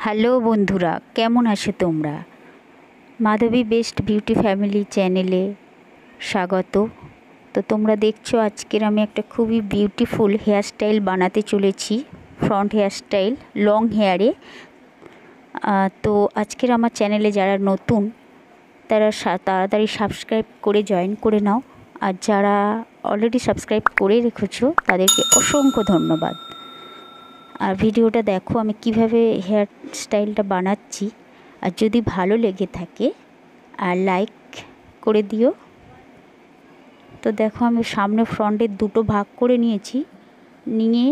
Hello বন্ধুরা, কেমন আছো তোমরা? মাধবী বেস্ট বিউটি ফ্যামিলি চ্যানেলে স্বাগত। তো তোমরা দেখছো আজকের আমি একটা খুবই বিউটিফুল হেয়ারস্টাইল বানাতে চলেছি, ফ্রন্ট হেয়ারস্টাইল লং হেয়ারে। তো আজকের আমার চ্যানেলে যারা নতুন তারা তাড়াতাড়ি সাবস্ক্রাইব করে জয়েন করে নাও, আর যারা অলরেডি সাবস্ক্রাইব করে রেখেছো তাদেরকে অসংখ্য ধন্যবাদ। আর ভিডিওটা দেখো আমি কিভাবে হেয়ার স্টাইলটা বানাচ্ছি, আর যদি ভালো লেগে থাকে আর লাইক করে দিও। তো দেখো আমি সামনে ফ্রন্টের দুটো ভাগ করে নিয়েছি, নিয়ে